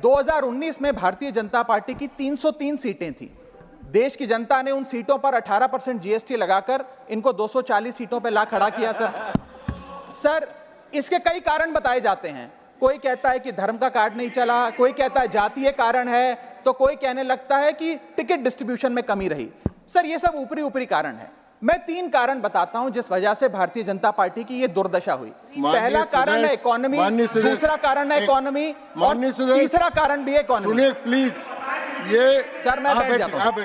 2019 में भारतीय जनता पार्टी की 303 सीटें थी। देश की जनता ने उन सीटों पर 18% जीएसटी लगाकर इनको 240 सीटों पर ला खड़ा किया सर, इसके कई कारण बताए जाते हैं। कोई कहता है कि धर्म का कार्ड नहीं चला, कोई कहता है जातीय कारण है, तो कोई कहने लगता है कि टिकट डिस्ट्रीब्यूशन में कमी रही। सर, ये सब ऊपरी ऊपरी कारण है। मैं 3 कारण बताता हूं जिस वजह से भारतीय जनता पार्टी की ये दुर्दशा हुई। पहला कारण है इकोनॉमी, दूसरा कारण है इकोनॉमी, और तीसरा कारण भी है इकोनॉमी। सुनिए प्लीज, ये सर मैं बैठ जाता हूं।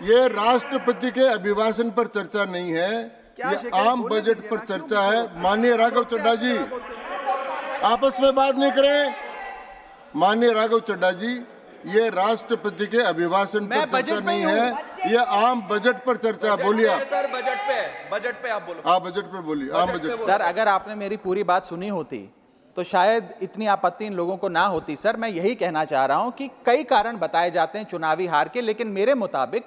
ये राष्ट्रपति के अभिभाषण पर चर्चा नहीं है, ये आम बजट पर चर्चा है। माननीय राघव चड्ढा जी, आपस में बात नहीं करें। माननीय राघव चड्ढा जी, ये राष्ट्रपति के अभिभाषण पर चर्चा नहीं है, ये आम बजट पर चर्चा। बोलिए सर, बजट पे आप बोलो। आप बजट पर बोलिए, आम बजट। सर, अगर आपने मेरी पूरी बात सुनी होती तो शायद इतनी आपत्ति इन लोगों को ना होती। सर, मैं यही कहना चाह रहा हूं कि कई कारण बताए जाते हैं चुनावी हार के, लेकिन मेरे मुताबिक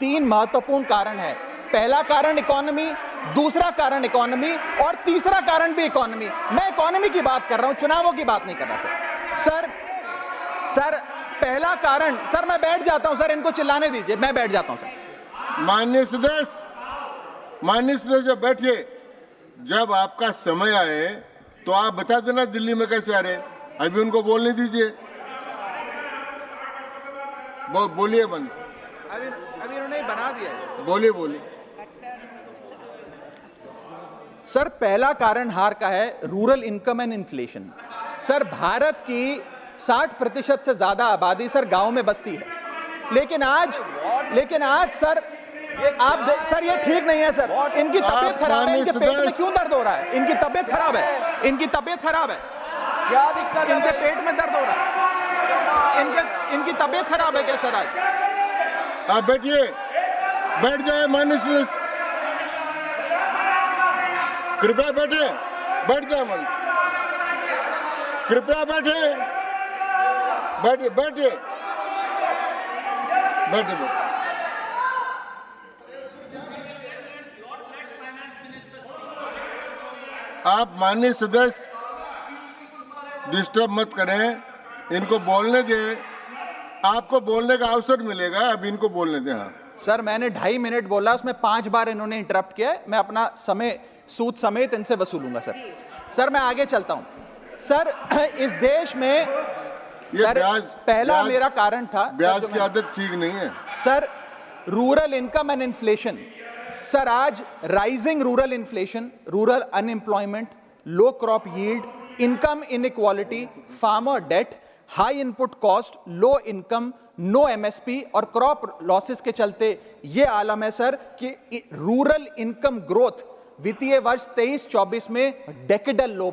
3 महत्वपूर्ण कारण है। पहला कारण इकोनॉमी, दूसरा कारण इकोनॉमी, और तीसरा कारण भी इकोनॉमी। मैं इकोनॉमी की बात कर रहा हूं, चुनावों की बात नहीं कर रहा। सर पहला कारण, सर मैं बैठ जाता हूं। सर, इनको चिल्लाने दीजिए, मैं बैठ जाता हूं। सर, माननीय सदस्य बैठिए। जब आपका समय आए तो आप बता देना दिल्ली में कैसे आ रहे। अभी उनको बोलने दीजिए, बोलिए। अभी उन्होंने बना दिया है। बोलिए। सर, पहला कारण हार का है rural income and inflation. Sir, Bharat की 60% से ज्यादा आबादी सर गांव में बसती है, लेकिन आज सर सर ये ठीक नहीं है सर। इनकी तबीयत खराब है, इनके पेट में क्यों दर्द हो रहा है? इनकी तबीयत खराब है, क्या दिक्कत है? इनके पेट में दर्द हो रहा है, इनकी तबीयत खराब है क्या सर? आज आप बैठिए, बैठ जाए। माननीय सदस्य कृपया बैठे, बैठ जाए। मन कृपया बैठे। आप माननीय सदस्य डिस्टर्ब मत करें, इनको बोलने दें। आपको बोलने का अवसर मिलेगा, अब इनको बोलने दें। हाँ सर, मैंने 2.5 मिनट बोला, उसमें 5 बार इन्होंने इंटरप्ट किया। मैं अपना समय सूद समेत इनसे वसूलूंगा। सर मैं आगे चलता हूं। सर, इस देश में सर पहला मेरा कारण था, ब्याज की आदत ठीक नहीं है sir, rural income and inflation. Sir, आज rising rural inflation, rural unemployment, low crop yield, income inequality, farmer debt, high input cost, low income, no MSP और क्रॉप लॉसेस के चलते यह आलम है सर कि रूरल इनकम ग्रोथ वित्तीय वर्ष 23-24 में डेकेडल लो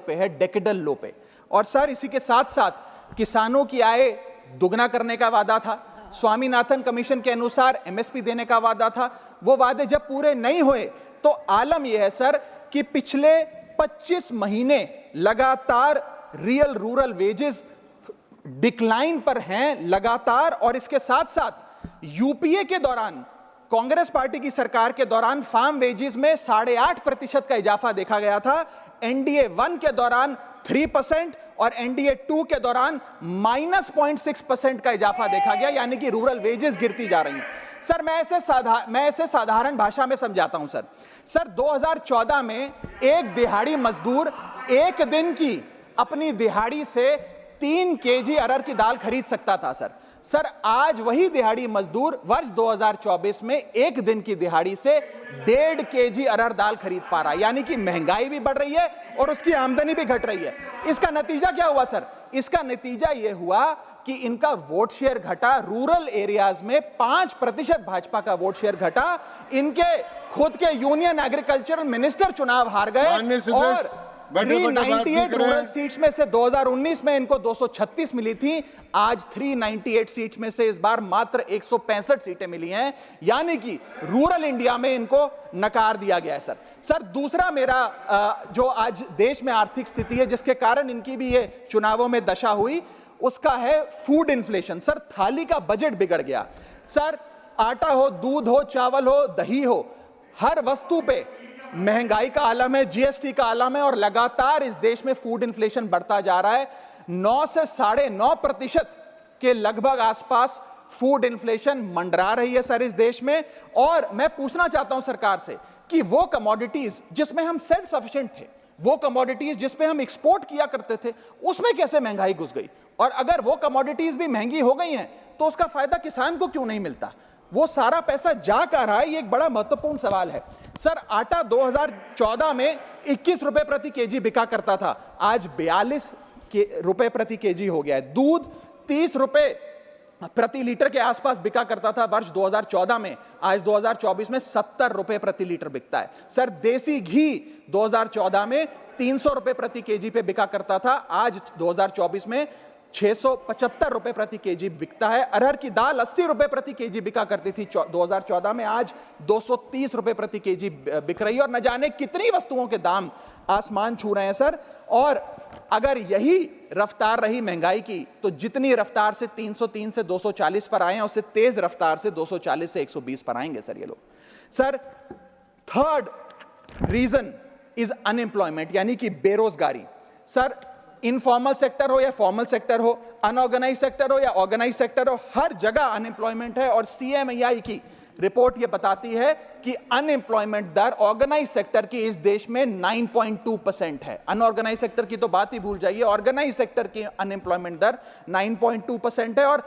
पे। और सर, इसी के साथ साथ किसानों की आय दुगना करने का वादा था, स्वामीनाथन कमीशन के अनुसार एमएसपी देने का वादा था। वो वादे जब पूरे नहीं हुए तो आलम यह है सर कि पिछले 25 महीने लगातार रियल रूरल वेजेस डिक्लाइन पर हैं लगातार। और इसके साथ साथ यूपीए के दौरान, कांग्रेस पार्टी की सरकार के दौरान फार्म वेजेस में 8.5% का इजाफा देखा गया था। एनडीए 1 के दौरान 3% और एनडीए 2 के दौरान -0.6% का इजाफा देखा गया, यानी कि रूरल वेजेस गिरती जा रही हैं। सर, मैं ऐसे साधारण भाषा में समझाता हूं। सर 2014 में एक दिहाड़ी मजदूर एक दिन की अपनी दिहाड़ी से 3 केजी अरहर की दाल खरीद सकता था। सर आज वही दिहाड़ी मजदूर वर्ष 2024 में एक दिन की दिहाड़ी से 1.5 केजी अरहर दाल खरीद पा रहा है, यानी कि महंगाई भी बढ़ रही है और उसकी आमदनी भी घट रही है। इसका नतीजा क्या हुआ सर? इसका नतीजा यह हुआ कि इनका वोट शेयर घटा। रूरल एरियाज में 5% भाजपा का वोट शेयर घटा। इनके खुद के यूनियन एग्रीकल्चरल मिनिस्टर चुनाव हार गए और 398 रूरल सीट्स में से 2019 में इनको 236 मिली थी, आज 398 सीट्स में से इस बार मात्र 165 सीटें मिली हैं, यानी कि रूरल इंडिया में इनको नकार दिया गया है। सर दूसरा मेरा जो आज देश में आर्थिक स्थिति है जिसके कारण इनकी भी ये चुनावों में दशा हुई, उसका है फूड इन्फ्लेशन। सर थाली का बजट बिगड़ गया। सर आटा हो, दूध हो, चावल हो, दही हो, हर वस्तु पे महंगाई का आलम है, जीएसटी का आलम है और लगातार इस देश में फूड इन्फ्लेशन बढ़ता जा रहा है। 9 से 9.5% के लगभग आसपास फूड इन्फ्लेशन मंडरा रही है सर इस देश में। और मैं पूछना चाहता हूं सरकार से कि वो कमोडिटीज जिसमें हम सेल्फ सफिशिएंट थे, वो कमोडिटीज जिसपे हम एक्सपोर्ट किया करते थे, उसमें कैसे महंगाई घुस गई? और अगर वो कमोडिटीज भी महंगी हो गई हैं तो उसका फायदा किसान को क्यों नहीं मिलता? वो सारा पैसा जा कहां रहा है? ये एक बड़ा महत्वपूर्ण सवाल है सर। आटा 2014 में 21 रुपए प्रति केजी बिका करता था, आज 42 रुपए प्रति केजी हो गया है। दूध 30 रुपए प्रति लीटर के आसपास बिका करता था वर्ष 2014 में, आज 2024 में 70 रुपए प्रति लीटर बिकता है। सर देसी घी 2014 में 300 रुपए प्रति केजी पे बिका करता था, आज 2024 में 675 रुपए प्रति केजी बिकता है। अरहर की दाल 80 रुपए प्रति केजी बिका करती थी 2014 में, आज 230 रुपए प्रति केजी बिक रही है। और न जाने कितनी वस्तुओं के दाम आसमान छू रहे हैं सर। और अगर यही रफ्तार रही महंगाई की तो जितनी रफ्तार से 303 से 240 पर आए हैं, उससे तेज रफ्तार से 240 से 120 पर आएंगे सर ये लोग। Sir third reason is unemployment, यानी कि बेरोजगारी। सर इनफॉर्मल सेक्टर हो या फॉर्मल सेक्टर हो, अनऑर्गेनाइज सेक्टर हो या ऑर्गेनाइज सेक्टर हो, हर जगह अनएम्प्लॉयमेंट है। और सीएमआई की रिपोर्ट यह बताती है कि अनएम्प्लॉयमेंट दर ऑर्गेनाइज सेक्टर की इस देश में 9.2% है। अनऑर्गेनाइज सेक्टर की तो बात ही भूल जाइए, ऑर्गेनाइज सेक्टर की अनएम्प्लॉयमेंट दर 9.2% है। और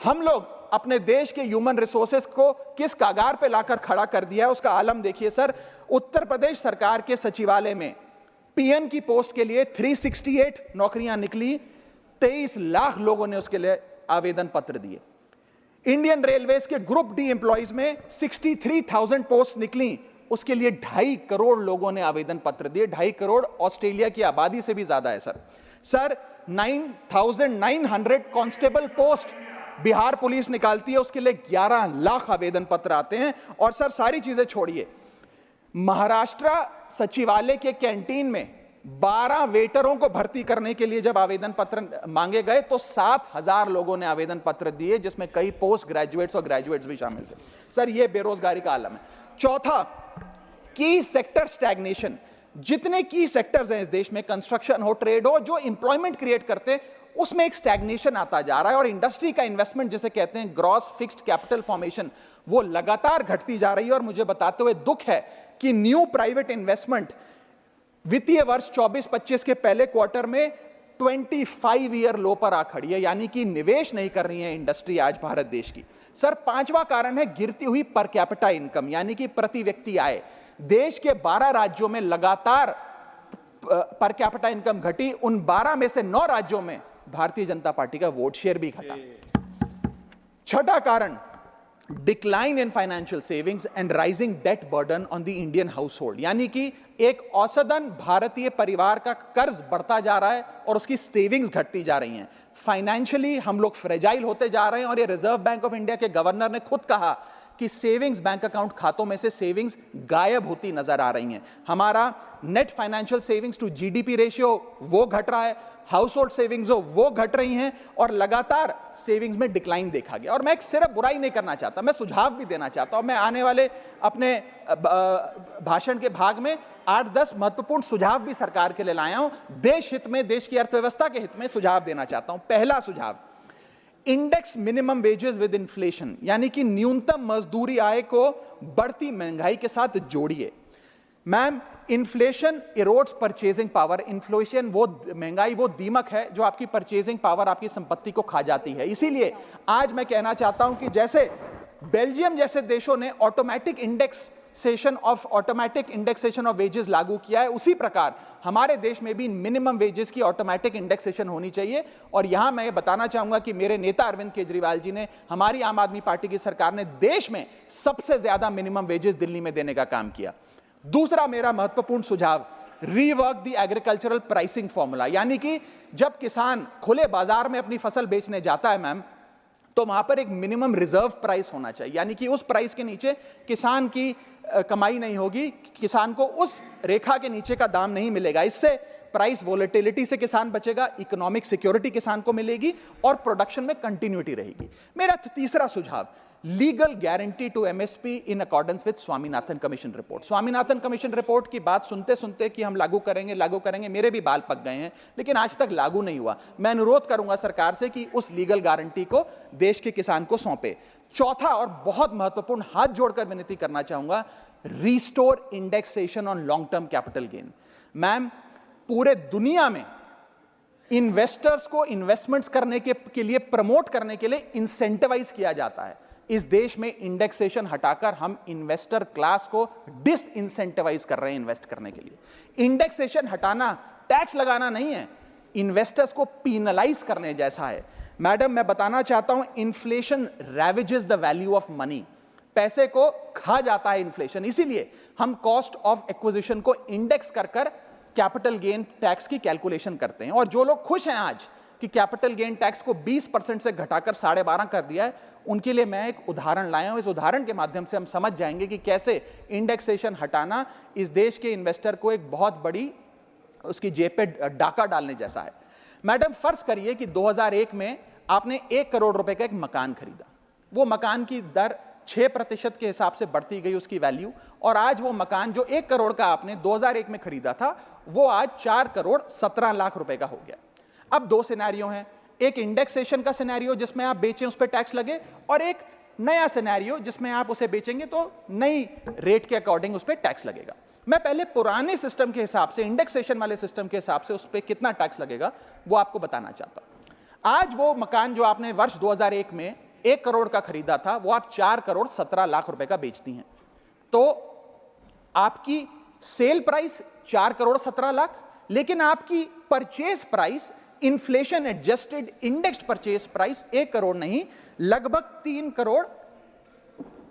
हम लोग अपने देश के ह्यूमन रिसोर्सेस को किस कागार पे लाकर खड़ा कर दिया है उसका आलम देखिए सर। उत्तर प्रदेश सरकार के सचिवालय में पीएन की पोस्ट के लिए 368 नौकरियां निकली, 23 लाख लोगों ने उसके लिए आवेदन पत्र दिए। इंडियन रेलवेज के ग्रुप डी एम्प्लॉइज में 63,000 पोस्ट निकली, उसके लिए 2.5 करोड़ लोगों ने आवेदन पत्र दिए। 2.5 करोड़ ऑस्ट्रेलिया की आबादी से भी ज्यादा है sir. 9,900 constable post Bihar police निकालती है, उसके लिए 11 लाख आवेदन पत्र आते हैं। और सर सारी चीजें छोड़िए, महाराष्ट्र सचिवालय के कैंटीन में 12 वेटरों को भर्ती करने के लिए जब आवेदन पत्र मांगे गए तो 7,000 लोगों ने आवेदन पत्र दिए, जिसमें कई पोस्ट ग्रेजुएट्स और ग्रेजुएट्स भी शामिल थे। सर ये बेरोजगारी का आलम है। चौथा, की सेक्टर स्टैग्नेशन। जितने की सेक्टर्स हैं इस देश में, कंस्ट्रक्शन हो, ट्रेड हो, जो इंप्लॉयमेंट क्रिएट करते हैं, उसमें एक स्टैग्नेशन आता जा रहा है। और इंडस्ट्री का इन्वेस्टमेंट जिसे कहते हैं ग्रॉस फिक्स्ड कैपिटल फॉर्मेशन, वो लगातार घटती जा रही है। और मुझे बताते हुए दुख है कि न्यू प्राइवेट इन्वेस्टमेंट वित्तीय वर्ष 24-25 के पहले क्वार्टर में 25 ईयर लो पर आ खड़ी है, यानी कि निवेश नहीं कर रही है इंडस्ट्री आज भारत देश की। सर पांचवा कारण है गिरती हुई पर कैपिटा इनकम, यानी कि प्रति व्यक्ति आय। देश के 12 राज्यों में लगातार पर कैपिटा इनकम घटी, उन 12 में से 9 राज्यों में भारतीय जनता पार्टी का वोट शेयर भी घटा। छठा कारण, decline in financial savings and rising debt burden on the Indian household, यानी कि एक औसतन भारतीय परिवार का कर्ज बढ़ता जा रहा है और उसकी सेविंग्स घटती जा रही हैं। फाइनेंशियली हम लोग फ्रेजाइल होते जा रहे हैं। और ये रिजर्व बैंक ऑफ इंडिया के गवर्नर ने खुद कहा कि सेविंग्स बैंक अकाउंट खातों में से सेविंग्स गायब होती नजर आ रही हैं। हमारा net financial savings to GDP ratio वो घट रहा है, हाउस होल्ड सेविंग्स वो घट रही हैं, और लगातार सेविंग्स में डिक्लाइन देखा गया। और मैं सिर्फ बुराई नहीं करना चाहता, मैं सुझाव भी देना चाहता हूं। मैं आने वाले अपने भाषण के भाग में 8-10 महत्वपूर्ण सुझाव भी सरकार के लिए लाया हूं। देश हित में, देश की अर्थव्यवस्था के हित में सुझाव देना चाहता हूं। पहला सुझाव, index minimum wages with inflation, यानी कि न्यूनतम मजदूरी आय को बढ़ती महंगाई के साथ जोड़िए। Ma'am, inflation erodes purchasing power. Inflation वो महंगाई वो दीमक है जो आपकी परचेजिंग पावर, आपकी संपत्ति को खा जाती है। इसीलिए आज मैं कहना चाहता हूं कि जैसे बेल्जियम जैसे देशों ने ऑटोमेटिक इंडेक्सेशन ऑफ वेजेस लागू किया है, उसी प्रकार हमारे देश में भी मिनिमम वेजेस की ऑटोमेटिक इंडेक्सेशन होनी चाहिए। और यहां मैं ये बताना चाहूंगा कि मेरे नेता अरविंद केजरीवाल जी ने, हमारी आम आदमी पार्टी की सरकार ने देश में सबसे ज्यादा मिनिमम वेजेस दिल्ली में देने का काम किया। दूसरा मेरा महत्वपूर्ण सुझाव, rework the agricultural pricing formula, यानी कि जब किसान खुले बाजार में अपनी फसल बेचने जाता है मैम, तो वहां पर एक मिनिमम रिजर्व प्राइस होना चाहिए, यानी कि उस प्राइस के नीचे किसान की कमाई नहीं होगी, किसान को उस रेखा के नीचे का दाम नहीं मिलेगा। इससे प्राइस वोलेटिलिटी से किसान बचेगा, इकोनॉमिक सिक्योरिटी किसान को मिलेगी और प्रोडक्शन में कंटिन्यूटी रहेगी। मेरा तीसरा सुझाव, legal guarantee to MSP in accordance with Swaminathan commission report. Swaminathan commission report की बात सुनते सुनते कि हम लागू करेंगे, मेरे भी बाल पक गए हैं, लेकिन आज तक लागू नहीं हुआ। मैं अनुरोध करूंगा सरकार से कि उस लीगल गारंटी को देश के किसान को सौंपे। चौथा और बहुत महत्वपूर्ण, हाथ जोड़कर विनती करना चाहूंगा, restore indexation on long term capital gain. Ma'am, पूरे दुनिया में इन्वेस्टर्स को इन्वेस्टमेंट्स करने के लिए प्रमोट करने के लिए इंसेंटिवाइज किया जाता है। इस देश में इंडेक्सेशन हटाकर हम इन्वेस्टर क्लास को डिसइंसेंटिवाइज कर रहे हैं इन्वेस्ट करने के लिए। इंडेक्सेशन हटाना टैक्स लगाना नहीं है, इन्वेस्टर्स को पीनलाइज करने जैसा है। मैडम, मैं बताना चाहता हूं, inflation ravages the value of money. पैसे को खा जाता है इन्फ्लेशन, इसीलिए हम कॉस्ट ऑफ एक्विजिशन को इंडेक्स कर कैपिटल गेन टैक्स की कैलकुलेशन करते हैं। और जो लोग खुश हैं आज कि कैपिटल गेन टैक्स को 20% से घटाकर 12.5 कर दिया है, उनके लिए मैं एक उदाहरण लाया हूं। इस उदाहरण के माध्यम से हम समझ जाएंगे कि कैसे इंडेक्सेशन हटाना इस देश के इन्वेस्टर को एक बहुत बड़ी उसकी जेब पे डाका डालने जैसा है। मैडम, फर्ज करिए कि 2001 में आपने 1 करोड़ रुपए का एक मकान खरीदा। वो मकान की दर 6% के हिसाब से बढ़ती गई उसकी वैल्यू, और आज वो मकान जो 1 करोड़ का आपने 2001 में खरीदा था, वो आज 4 करोड़ 17 लाख रुपए का हो गया। अब दो सिनेरियो हैं, एक इंडेक्सेशन का सिनेरियो जिसमें आप बेचें उस पर टैक्स लगे, और एक नया सिनेरियो जिसमें आप उसे बेचेंगे तो नई रेट के अकॉर्डिंग उस पर टैक्स लगेगा। मैं पहले पुराने सिस्टम के हिसाब से, इंडेक्सेशन वाले सिस्टम के हिसाब से उस पर कितना टैक्स लगेगा वो आपको बताना चाहता हूं। आज वो मकान जो आपने वर्ष 2001 में 1 करोड़ का खरीदा था, वो आप 4 करोड़ 17 लाख रुपए का बेचती हैं, तो आपकी सेल प्राइस 4 करोड़ 17 लाख, लेकिन आपकी purchase price, inflation adjusted indexed purchase price 1 crore नहीं, लगभग 3 करोड़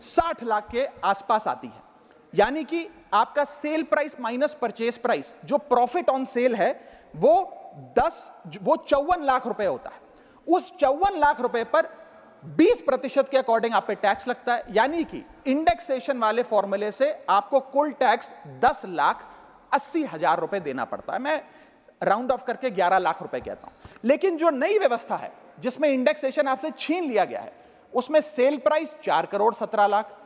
60 लाख के आसपास आती है। यानी कि आपका sale price minus purchase price, जो प्रॉफिट ऑन सेल है, वो 54 लाख रुपए होता है। उस 54 लाख रुपए पर 20% के अकॉर्डिंग आप पे टैक्स लगता है। यानी कि इंडेक्सेशन वाले फॉर्मूले से आपको कुल टैक्स 10,80,000 रुपए देना पड़ता है। मैं राउंड ऑफ करके 11 लाख रुपए कहता हूं। लेकिन जो नई व्यवस्था है जिसमें इंडेक्सेशन आपसे छीन लिया गया है, उसमें sale price 4 crore 17 lakh,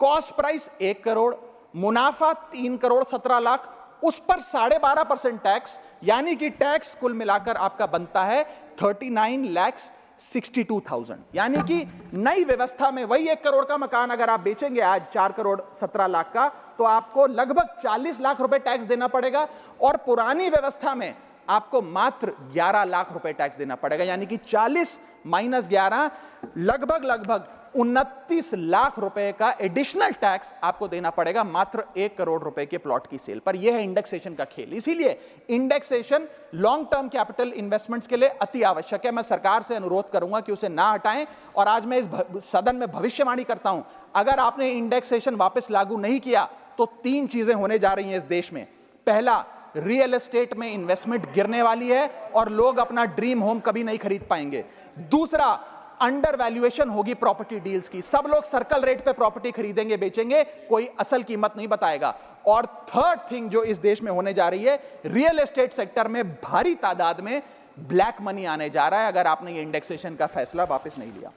cost price 1 crore, मुनाफा 3 करोड़ 17 लाख, उस पर 12.5% टैक्स, यानी कि टैक्स कुल मिलाकर आपका बनता है 39,62,000। यानी कि नई व्यवस्था में वही 1 करोड़ का मकान अगर आप बेचेंगे आज 4 करोड़ 17 लाख का, तो आपको लगभग 40 लाख रुपए टैक्स देना पड़ेगा, और पुरानी व्यवस्था में आपको मात्र 11 लाख रुपए टैक्स देना पड़ेगा। यानी कि 40 माइनस 11 लगभग 29 लाख रुपए का एडिशनल टैक्स आपको देना पड़ेगा मात्र 1 करोड़ रुपए के प्लॉट की सेल पर। यह है इंडेक्सेशन का खेल। इसीलिए indexation long term capital investments के लिए अति आवश्यक है। मैं सरकार से अनुरोध करूंगा कि उसे ना हटाएं, और आज मैं इस सदन में भविष्यवाणी करता हूं, अगर आपने इंडेक्सेशन वापस लागू नहीं किया तो 3 चीजें होने जा रही हैं इस देश में। पहला, रियल एस्टेट में इन्वेस्टमेंट गिरने वाली है और लोग अपना ड्रीम होम कभी नहीं खरीद पाएंगे। दूसरा, अंडर वैल्यूएशन होगी प्रॉपर्टी डील्स की, सब लोग सर्कल रेट पे प्रॉपर्टी खरीदेंगे बेचेंगे, कोई असल कीमत नहीं बताएगा। और थर्ड थिंग जो इस देश में होने जा रही है, रियल एस्टेट सेक्टर में भारी तादाद में ब्लैक मनी आने जा रहा है अगर आपने ये इंडेक्सेशन का फैसला वापस नहीं लिया।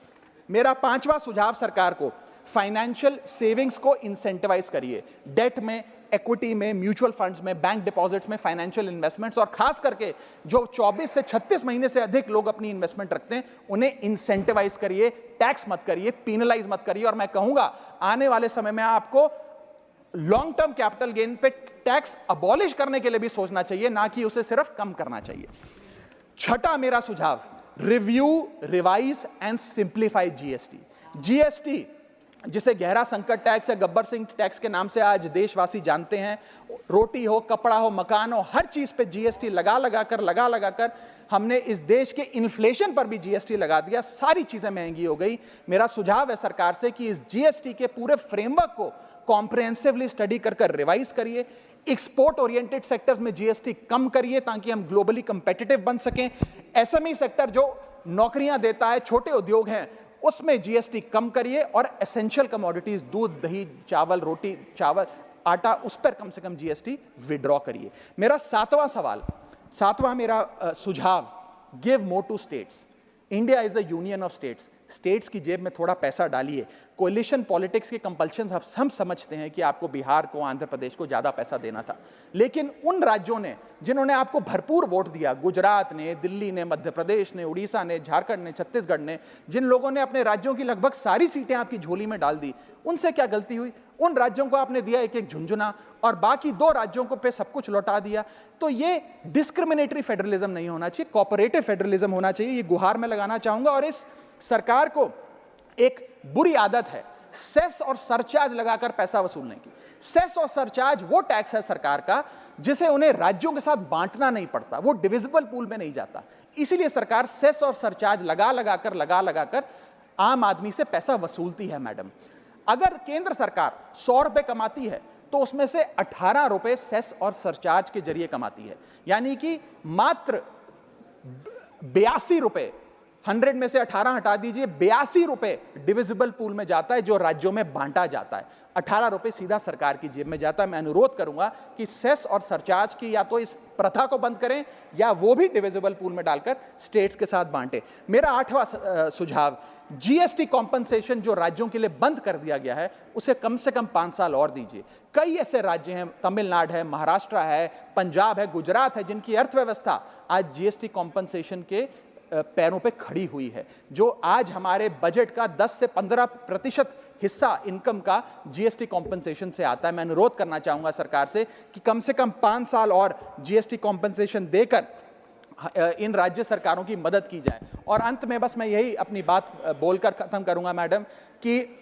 मेरा 5वां सुझाव सरकार को, फाइनेंशियल सेविंग्स को इंसेंटिवाइज करिए। डेट में, इक्विटी में, म्यूचुअल फंड्स में, बैंक डिपॉजिट्स में फाइनेंशियल इन्वेस्टमेंट्स, और खास करके जो 24 से 36 महीने से अधिक लोग अपनी इन्वेस्टमेंट रखते हैं, उन्हें इंसेंटिवाइज करिए, टैक्स मत करिए, पीनलाइज मत करिए। और मैं कहूंगा आने वाले समय में आपको लॉन्ग टर्म कैपिटल गेन पे टैक्स अबॉलिश करने के लिए भी सोचना चाहिए, ना कि उसे सिर्फ कम करना चाहिए। छठा मेरा सुझाव, review, revise and simplify GST. GST जिसे गहरा संकट टैक्स या गब्बर सिंह टैक्स के नाम से आज देशवासी जानते हैं, रोटी हो, कपड़ा हो, मकान हो, हर चीज पे जीएसटी लगा लगा कर हमने इस देश के इन्फ्लेशन पर भी जीएसटी लगा दिया, सारी चीजें महंगी हो गई। मेरा सुझाव है सरकार से कि इस जीएसटी के पूरे फ्रेमवर्क को कॉम्प्रिहेंसिवली स्टडी कर रिवाइज करिए। एक्सपोर्ट ओरिएंटेड सेक्टर्स में जीएसटी कम करिए ताकि हम ग्लोबली कंपेटिटिव बन सकें। एसएमई सेक्टर जो नौकरियां देता है, छोटे उद्योग हैं, उसमें जीएसटी कम करिए। और एसेंशियल कमोडिटीज, दूध, दही, चावल, रोटी, चावल, आटा, उस पर कम से कम जीएसटी विड्रॉ करिए। मेरा 7वां मेरा सुझाव, give more to states. India is a union of states. States की जेब में थोड़ा पैसा डालिए। कोलिशन पॉलिटिक्स के कंपल्शन हम समझते हैं कि आपको बिहार को, आंध्र प्रदेश को ज़्यादा पैसा देना था, लेकिन उन राज्यों ने जिन्होंने आपको भरपूर वोट दिया, गुजरात ने, दिल्ली ने, मध्य प्रदेश ने, उड़ीसा ने, झारखंड ने, छत्तीसगढ़ ने, जिन लोगों ने अपने राज्यों की लगभग सारी सीटें आपकी झोली में डाल दी, उनसे क्या गलती हुई? उन राज्यों को आपने दिया एक एक झुंझुना और बाकी 2 राज्यों को पे सब कुछ लौटा दिया। तो ये डिस्क्रिमिनेटरी फेडरलिज्म नहीं होना चाहिए, कोऑपरेटिव फेडरलिज्म होना चाहिए। ये गुहार में लगाना चाहूंगा। और इस सरकार को एक बुरी आदत है सेस और सरचार्ज लगाकर पैसा वसूलने की। सेस और सरचार्ज वो टैक्स है सरकार का जिसे उन्हें राज्यों के साथ बांटना नहीं पड़ता, वो डिविजिबल पूल में नहीं जाता। इसीलिए सरकार सेस और सरचार्ज लगा लगाकर आम आदमी से पैसा वसूलती है। मैडम, अगर केंद्र सरकार 100 रुपए कमाती है तो उसमें से 18 रुपए सेस और सरचार्ज के जरिए कमाती है, यानी कि मात्र 82 रुपए, 100 में से 18 हटा दीजिए, 82 रुपए डिविजिबल पूल में जाता है जो राज्यों में बांटा जाता है। 18 रुपए सीधा सरकार की जेब में जाता है। मैं अनुरोध करूंगा कि सेस और सरचार्ज की या तो इस प्रथा को बंद करें या वो भी डिविजिबल पूल में डालकर स्टेट्स के साथ बांटे। मेरा 8वां सुझाव, जीएसटी कॉम्पनसेशन जो राज्यों के लिए बंद कर दिया गया है उसे कम से कम 5 साल और दीजिए। कई ऐसे राज्य हैं, तमिलनाडु है, महाराष्ट्र है, पंजाब है, गुजरात है, जिनकी अर्थव्यवस्था आज जीएसटी कॉम्पनसेशन के पैरों पे खड़ी हुई है, जो आज हमारे बजट का 10 से 15% हिस्सा इनकम का जीएसटी कॉम्पनसेशन से आता है। मैं अनुरोध करना चाहूंगा सरकार से कि कम से कम 5 साल और जीएसटी कॉम्पनसेशन देकर इन राज्य सरकारों की मदद की जाए। और अंत में बस मैं यही अपनी बात बोलकर खत्म करूंगा मैडम, कि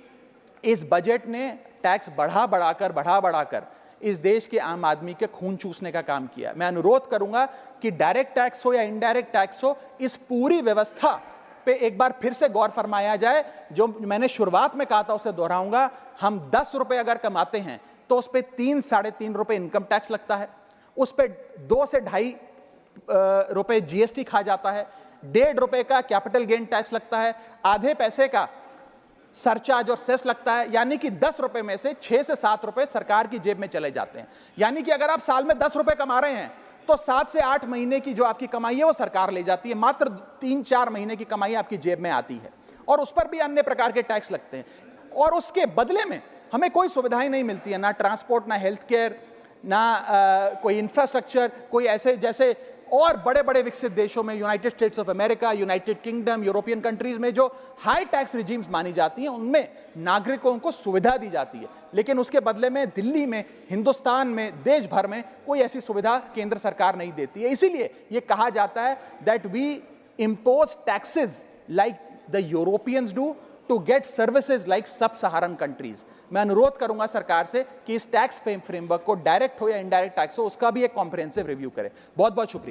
इस बजट ने टैक्स बढ़ा बढ़ाकर इस देश के आम आदमी के खून चूसने का काम किया। मैं अनुरोध करूंगा कि डायरेक्ट टैक्स हो या इनडायरेक्ट टैक्स हो, इस पूरी व्यवस्था पे एक बार फिर से गौर फरमाया जाए। जो मैंने शुरुआत में कहा था उसे दोहराऊंगा, हम 10 रुपए अगर कमाते हैं तो उस पर 3-3.5 रुपए इनकम टैक्स लगता है, उस पर 2 से 2.5 रुपए जीएसटी खा जाता है, 1.5 रुपए का कैपिटल गेन टैक्स लगता है, आधे पैसे का सरचार्ज और सेस लगता है, यानी कि 10 रुपए में से 6 से 7 रुपए सरकार की जेब में चले जाते हैं। यानी कि अगर आप साल में 10 रुपए कमा रहे हैं तो 7 से 8 महीने की जो आपकी कमाई है वो सरकार ले जाती है, मात्र 3-4 महीने की कमाई आपकी जेब में आती है, और उस पर भी अन्य प्रकार के टैक्स लगते हैं। और उसके बदले में हमें कोई सुविधाएं नहीं मिलती है, ना ट्रांसपोर्ट, ना हेल्थ केयर, ना कोई इंफ्रास्ट्रक्चर, कोई ऐसे जैसे और बड़े बड़े विकसित देशों में, United states of America, United kingdom, European countries में जो हाई टैक्स रिजीम्स मानी जाती हैं, उनमें नागरिकों को सुविधा दी जाती है, लेकिन उसके बदले में दिल्ली में, हिंदुस्तान में, देश भर में कोई ऐसी सुविधा केंद्र सरकार नहीं देती है। इसीलिए यह कहा जाता है that we impose taxes like the Europeans do to get services like sub Saharan countries. मैं अनुरोध करूंगा सरकार से कि इस टैक्स फ्रेमवर्क को, डायरेक्ट हो या इनडायरेक्ट टैक्स हो, उसका भी एक कॉम्प्रिहेंसिव रिव्यू करे। बहुत बहुत शुक्रिया।